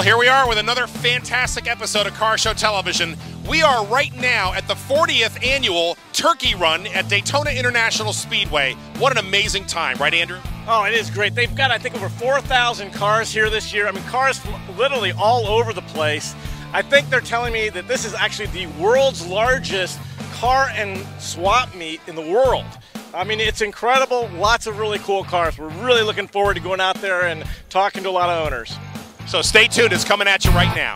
Well, here we are with another fantastic episode of Car Show Television. We are right now at the 40th annual Turkey Run at Daytona International Speedway. What an amazing time, right, Andrew? Oh, it is great. They've got, I think, over 4,000 cars here this year. I mean, cars literally all over the place. I think they're telling me that this is actually the world's largest car and swap meet in the world. I mean, it's incredible. Lots of really cool cars. We're really looking forward to going out there and talking to a lot of owners. So stay tuned. It's coming at you right now.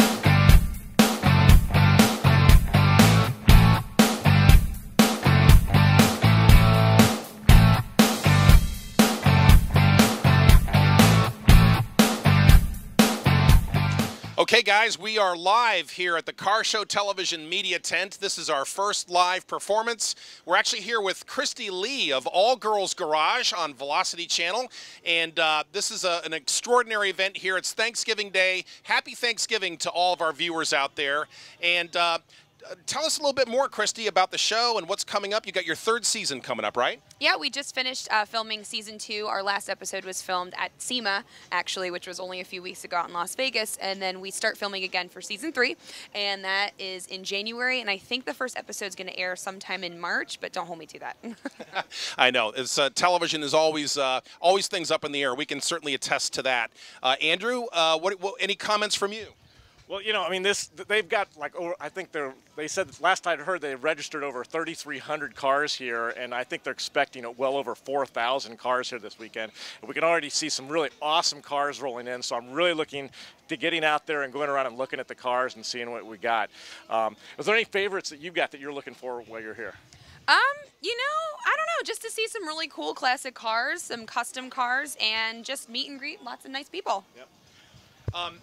Okay, guys, we are live here at the Car Show Television Media Tent. This is our first live performance. We're actually here with Christy Lee of All Girls Garage on Velocity Channel, and this is an extraordinary event here. It's Thanksgiving Day. Happy Thanksgiving to all of our viewers out there. And tell us a little bit more, Christy, about the show and what's coming up. You got your third season coming up, right? Yeah, we just finished filming season 2. Our last episode was filmed at SEMA, actually, which was only a few weeks ago out in Las Vegas. And then we start filming again for season 3, and that is in January. And I think the first episode is going to air sometime in March, but don't hold me to that. I know. It's, television is always things up in the air. We can certainly attest to that. Andrew, any comments from you? Well, you know, I mean, they've got like, I think they said last I heard they registered over 3,300 cars here, and I think they're expecting well over 4,000 cars here this weekend. And we can already see some really awesome cars rolling in, so I'm really looking to getting out there and going around and looking at the cars and seeing what we got. Is there any favorites that you've got that you're looking for while you're here? You know, I don't know, just to see some really cool classic cars, some custom cars, and just meet and greet lots of nice people. Yep.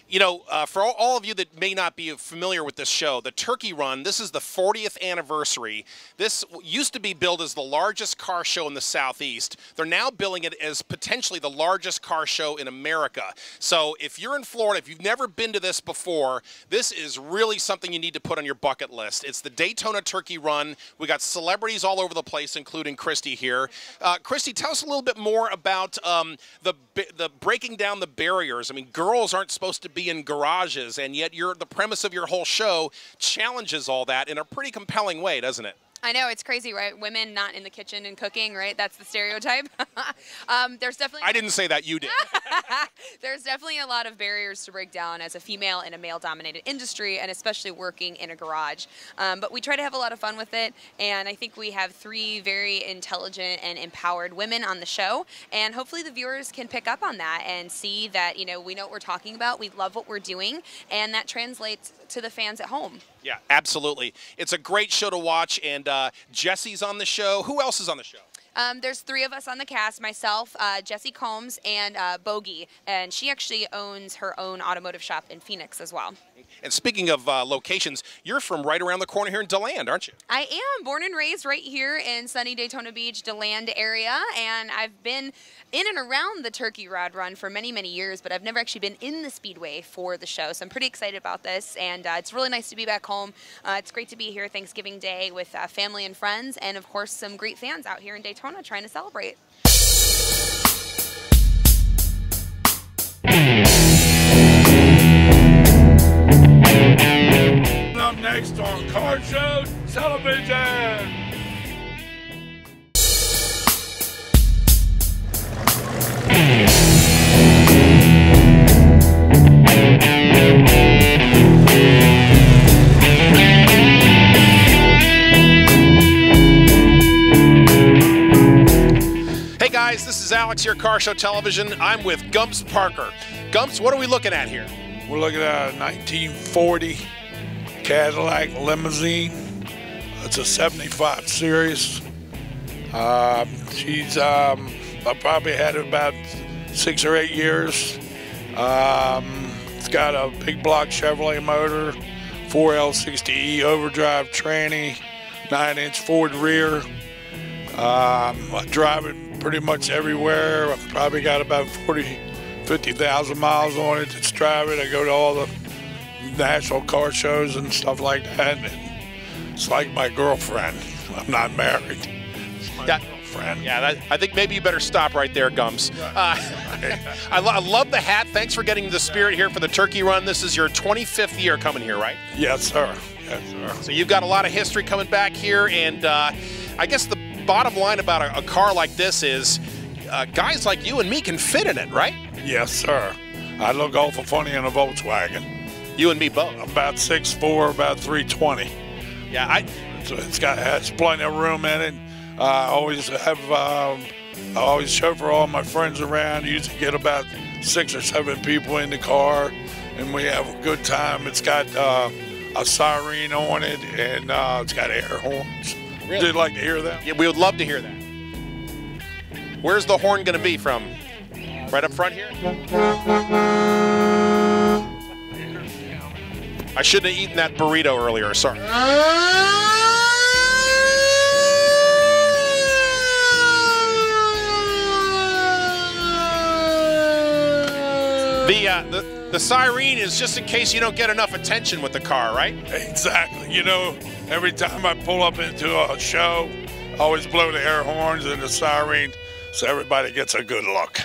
You know, for all of you that may not be familiar with this show, the Turkey Run, this is the 40th anniversary. This used to be billed as the largest car show in the Southeast. They're now billing it as potentially the largest car show in America. So if you're in Florida, if you've never been to this before, this is really something you need to put on your bucket list. It's the Daytona Turkey Run. We got celebrities all over the place, including Christy here. Christy, tell us a little bit more about the breaking down the barriers. I mean, girls aren't supposed to be in garages, and yet the premise of your whole show challenges all that in a pretty compelling way, doesn't it? I know, it's crazy, right? Women not in the kitchen and cooking, right? That's the stereotype. There's definitely... I didn't say that, you did. There's definitely a lot of barriers to break down as a female in a male-dominated industry, and especially working in a garage. But we try to have a lot of fun with it, and I think we have 3 very intelligent and empowered women on the show, and hopefully the viewers can pick up on that and see that, you know, we know what we're talking about, we love what we're doing, and that translates to the fans at home. Yeah, absolutely. It's a great show to watch, and Jesse's on the show. Who else is on the show? There's 3 of us on the cast, myself, Jessie Combs, and Bogey, and she actually owns her own automotive shop in Phoenix as well. And speaking of locations, you're from right around the corner here in Deland, aren't you? I am, born and raised right here in sunny Daytona Beach, Deland area, and I've been in and around the Turkey Run for many, many years, but I've never actually been in the Speedway for the show, so I'm pretty excited about this, and it's really nice to be back home. It's great to be here Thanksgiving Day with family and friends, and of course some great fans out here in Daytona trying to celebrate. Up next on Car Show Television. Hey guys, this is Alex here, Car Show Television. I'm with Gumps Parker. Gumps, what are we looking at here? We're looking at a 1940 Cadillac limousine. It's a 75 series. I probably had it about 6 or 8 years. It's got a big block Chevrolet motor, 4L60E overdrive tranny, 9-inch Ford rear. I drive it pretty much everywhere. I've probably got about 50,000 miles on it. It's drive it. I go to all the national car shows and stuff like that. And it's like my girlfriend. I'm not married. friend. Yeah, I think maybe you better stop right there, Gums. I love the hat. Thanks for getting the spirit here for the turkey run. This is your 25th year coming here, right? Yes, sir. Yes, sir. So you've got a lot of history coming back here, and I guess the bottom line about a car like this is guys like you and me can fit in it, right? Yes, sir. I look awful funny in a Volkswagen. You and me both. About 6'4", about 320. Yeah, it's plenty of room in it. I always chauffeur all my friends around. Usually get about 6 or 7 people in the car, and we have a good time. It's got a siren on it, and it's got air horns. Really? Would you like to hear that? Yeah, we would love to hear that. Where's the horn going to be from? Right up front here? I shouldn't have eaten that burrito earlier, sorry. The siren is just in case you don't get enough attention with the car, right? Exactly. You know, every time I pull up into a show, I always blow the air horns and the siren so everybody gets a good look.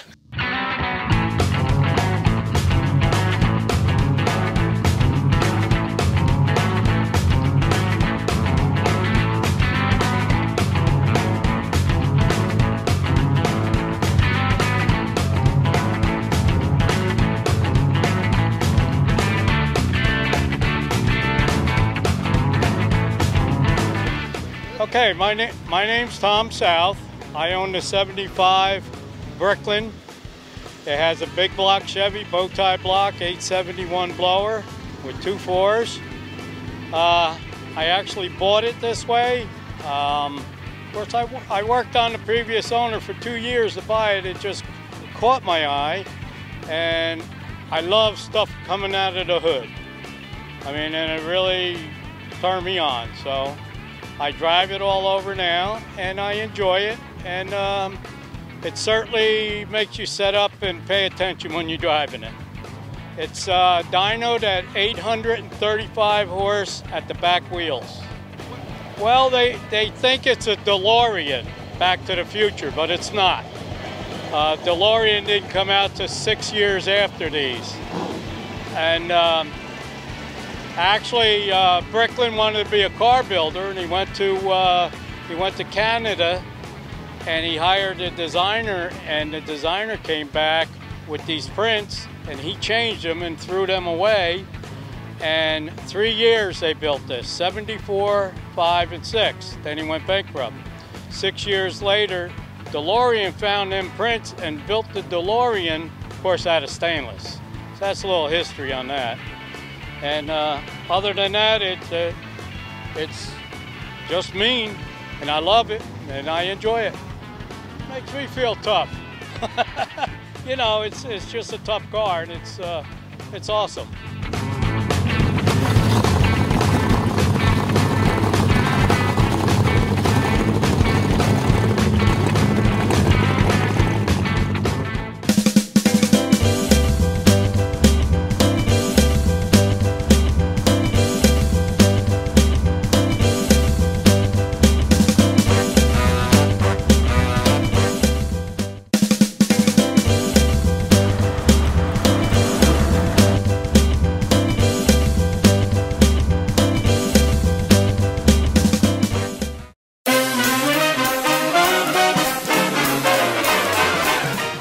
Okay, my name's Tom South. I own the 75 Bricklin. It has a big block Chevy, bow tie block, 871 blower with 2 4s. I actually bought it this way. Of course, I worked on the previous owner for 2 years to buy it. It just caught my eye, and I love stuff coming out of the hood. I mean, and it really turned me on. So I drive it all over now, and I enjoy it, and it certainly makes you sit up and pay attention when you're driving it. It's dynoed at 835 horse at the back wheels. Well, they think it's a DeLorean, Back to the Future, but it's not. DeLorean didn't come out to 6 years after these. And actually, Bricklin wanted to be a car builder, and he went to Canada, and he hired a designer, and the designer came back with these prints, and he changed them and threw them away. And 3 years they built this, 74, 5, and 6. Then he went bankrupt. 6 years later, DeLorean found them prints and built the DeLorean, of course, out of stainless. So that's a little history on that. And other than that, it's just mean, and I love it, and I enjoy it. It makes me feel tough. You know, it's just a tough car, and it's awesome.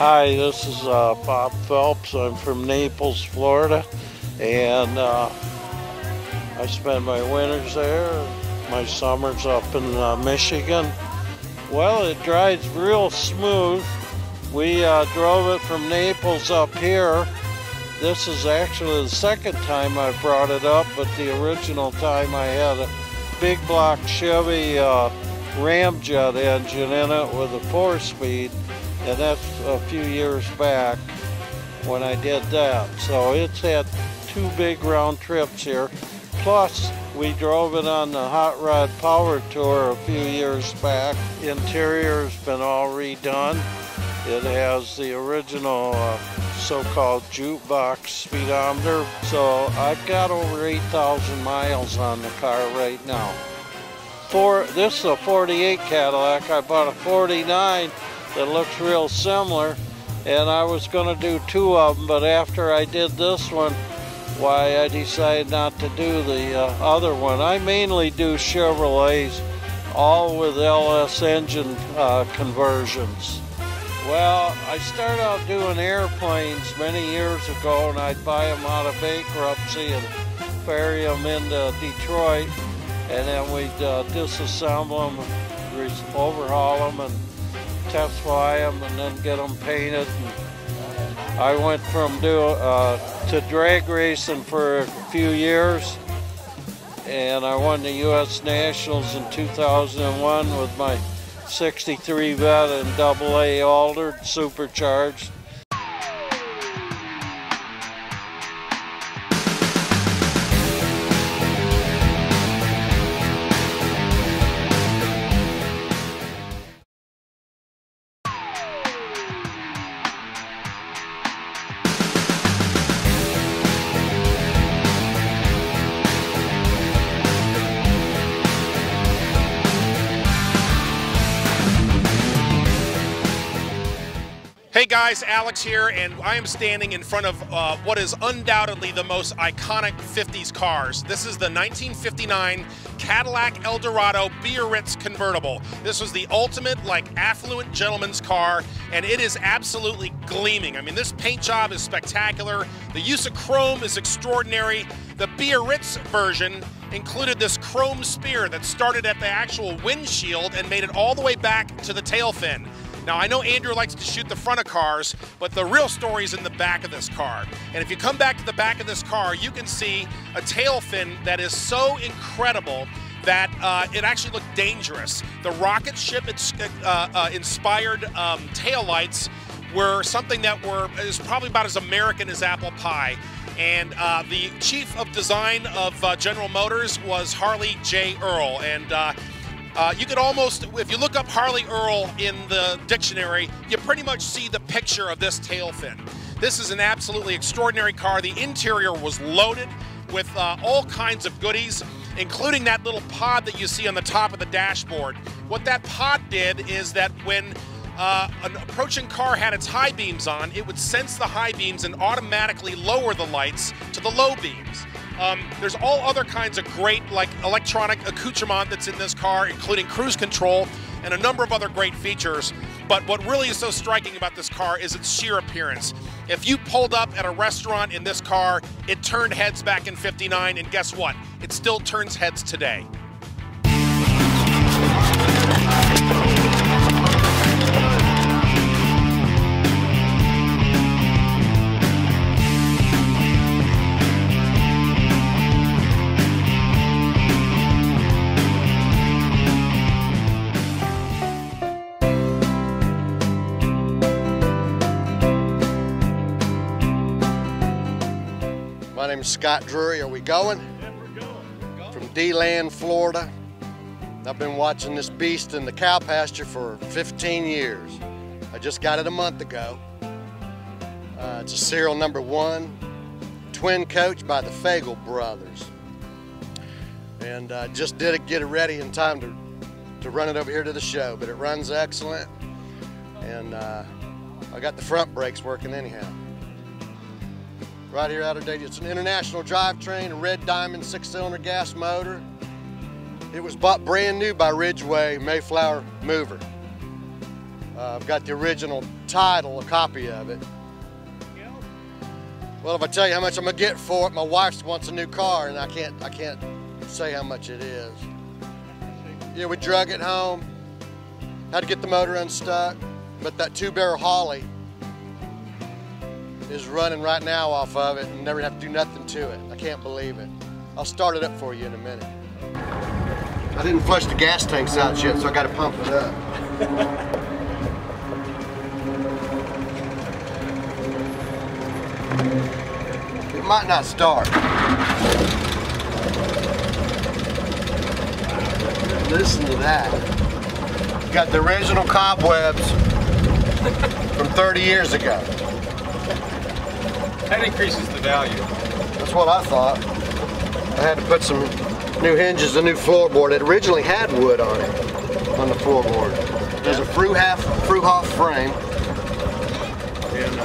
Hi, this is Bob Phelps. I'm from Naples, Florida, and I spend my winters there, my summers up in Michigan. Well, it drives real smooth. We drove it from Naples up here. This is actually the second time I brought it up, but the original time I had a big block Chevy ramjet engine in it with a 4-speed. And that's a few years back when I did that. So it's had 2 big round trips here. Plus, we drove it on the Hot Rod Power Tour a few years back. Interior's been all redone. It has the original so-called jukebox speedometer. So I've got over 8,000 miles on the car right now. this is a 48 Cadillac. I bought a 49 that looks real similar, and I was going to do 2 of them, but after I did this one, why, I decided not to do the other one. I mainly do Chevrolets, all with LS engine conversions. Well, I started out doing airplanes many years ago, and I'd buy them out of bankruptcy and ferry them into Detroit, and then we'd disassemble them, overhaul them, and test fly them, and then get them painted. And I went from to drag racing for a few years, and I won the U.S. Nationals in 2001 with my 63 Vet and AA altered, supercharged. Hey guys, Alex here, and I am standing in front of what is undoubtedly the most iconic 50s cars. This is the 1959 Cadillac Eldorado Biarritz convertible. This was the ultimate, affluent gentleman's car, and it is absolutely gleaming. I mean, this paint job is spectacular. The use of chrome is extraordinary. The Biarritz version included this chrome spear that started at the actual windshield and made it all the way back to the tail fin. Now, I know Andrew likes to shoot the front of cars, but the real story is in the back of this car. And if you come back to the back of this car, you can see a tail fin that is so incredible that it actually looked dangerous. The rocket ship inspired tail lights were something that is probably about as American as apple pie. And the chief of design of General Motors was Harley J. Earl. And you could almost, if you look up Harley Earl in the dictionary, you pretty much see the picture of this tail fin. This is an absolutely extraordinary car. The interior was loaded with all kinds of goodies, including that little pod that you see on the top of the dashboard. What that pod did is that when an approaching car had its high beams on, it would sense the high beams and automatically lower the lights to the low beams. There's all other kinds of great electronic accoutrement that's in this car, including cruise control and a number of other great features. But what really is so striking about this car is its sheer appearance. If you pulled up at a restaurant in this car, it turned heads back in '59, and guess what? It still turns heads today. My name is Scott Drury. Are we going? Yeah, we're going. From Deland, Florida. I've been watching this beast in the cow pasture for 15 years. I just got it a month ago. It's a serial number 1, twin coach by the Fagel brothers. And just did get it ready in time to run it over here to the show, but it runs excellent. And I got the front brakes working anyhow. Right here out of date. It's an international drivetrain, a red diamond 6-cylinder gas motor. It was bought brand new by Ridgeway Mayflower Mover. I've got the original title, a copy of it. Well, if I tell you how much I'm gonna get for it, my wife wants a new car, and I can't say how much it is. Yeah, we drug it home, had to get the motor unstuck, but that 2-barrel Holly is running right now off of it and never have to do nothing to it. I can't believe it. I'll start it up for you in a minute. I didn't flush the gas tanks out yet, so I got to pump it up. It might not start. Listen to that. Got the original cobwebs from 30 years ago. That increases the value. That's what I thought. I had to put some New hinges, the new floorboard. It originally had wood on it, on the floorboard. There's a Fruhoff frame. And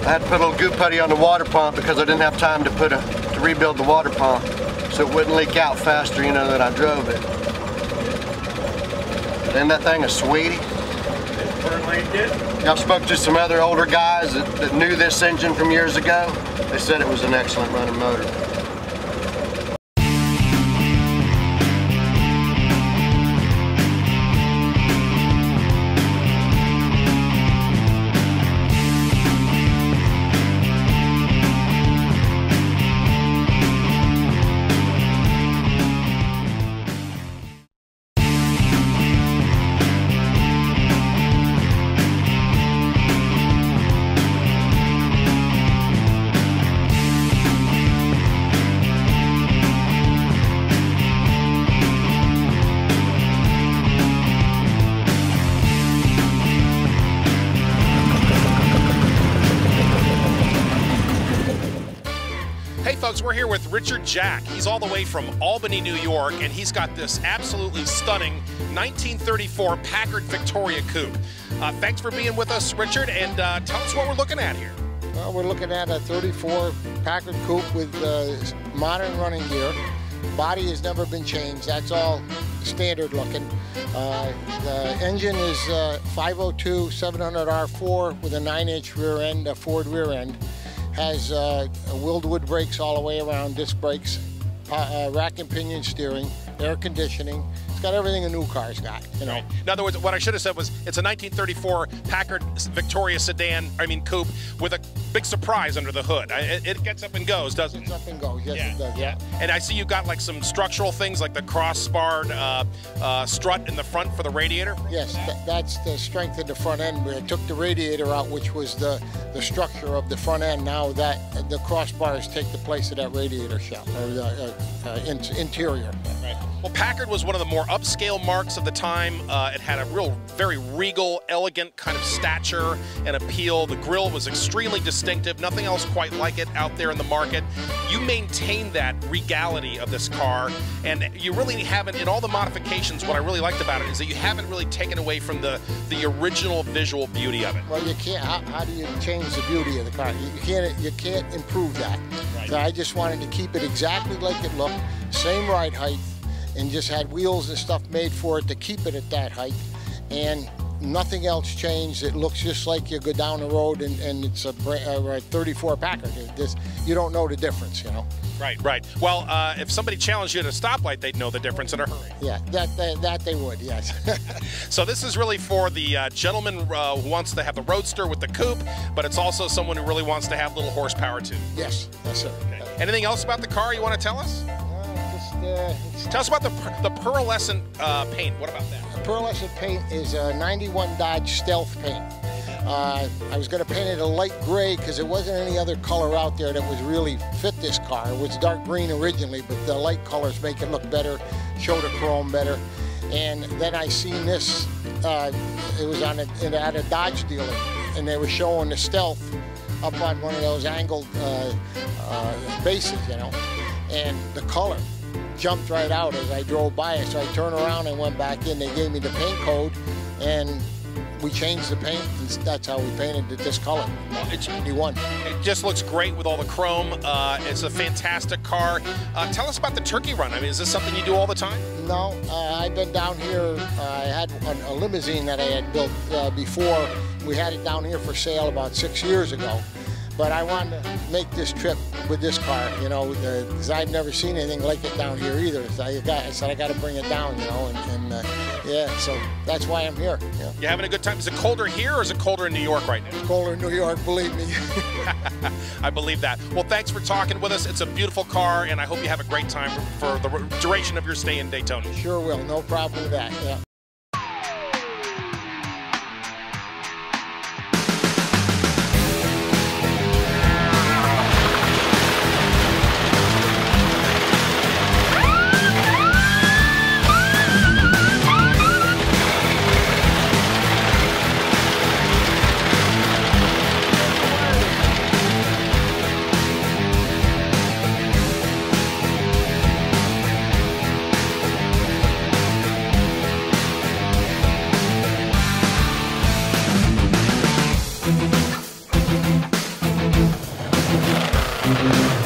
I had to put a little goop putty on the water pump because I didn't have time to rebuild the water pump so it wouldn't leak out faster, you know, than I drove it. Isn't that thing a sweetie? I've spoke to some other older guys that knew this engine from years ago. They said it was an excellent running motor. Folks, we're here with Richard Jack. He's all the way from Albany, New York, and he's got this absolutely stunning 1934 Packard Victoria coupe. Thanks for being with us, Richard, and tell us what we're looking at here. Well, we're looking at a 34 Packard coupe with modern running gear. Body has never been changed. That's all standard looking. The engine is 502 700R4 with a 9-inch rear end, a Ford rear end. Has wheeled wood brakes all the way around, disc brakes, rack and pinion steering, air conditioning. It's got everything a new car's got, you know. Right. In other words, what I should have said was it's a 1934 Packard Victoria coupe with a big surprise under the hood. It gets up and goes, doesn't it? Gets up and goes, yes, yeah. It does, yeah. And I see you've got like some structural things like the crossbarred strut in the front for the radiator? Yes, that's the strength of the front end. We took the radiator out, which was the structure of the front end. Now that the crossbars take the place of that radiator shell, or the interior. Right. Well, Packard was one of the more upscale marques of the time. It had a very regal, elegant kind of stature and appeal. The grille was extremely distinctive. Nothing else quite like it out there in the market. You maintained that regality of this car, and you really haven't, in all the modifications, what I really liked about it is that you haven't really taken away from the original visual beauty of it. Well, you can't. How do you change the beauty of the car? You can't improve that. Right. So I just wanted to keep it exactly like it looked, same ride height, and just had wheels and stuff made for it to keep it at that height, and nothing else changed. It looks just like you go down the road and it's a 34 Packard. You don't know the difference, you know. Right, right. Well, if somebody challenged you at a stoplight, they'd know the difference in a hurry. Yeah, that they would, yes. So this is really for the gentleman who wants to have the Roadster with the coupe, but it's also someone who really wants to have a little horsepower too. Yes, yes, sir. Okay. Anything else about the car you want to tell us? Tell us about the pearlescent paint. What about that? The pearlescent paint is a 91 Dodge Stealth paint. I was going to paint it a light gray because there wasn't any other color out there that was really fit this car. It was dark green originally, but the light colors make it look better, show the chrome better. And then I seen this, it was at a Dodge dealer, and they were showing the Stealth up on one of those angled bases, you know, and the color jumped right out as I drove by it. So I turned around and went back in. They gave me the paint code, and we changed the paint, and that's how we painted it this color. It's 91. It just looks great with all the chrome. It's a fantastic car. Tell us about the turkey run. I mean, is this something you do all the time? No, I've been down here. I had a limousine that I had built before. We had it down here for sale about 6 years ago. But I wanted to make this trip with this car, you know, because I've never seen anything like it down here either. So I said I got to bring it down, you know, and yeah, so that's why I'm here. Yeah. You having a good time? Is it colder here or is it colder in New York right now? It's colder in New York, believe me. I believe that. Well, thanks for talking with us. It's a beautiful car, and I hope you have a great time for the duration of your stay in Daytona. Sure will. No problem with that. Yeah. Bye.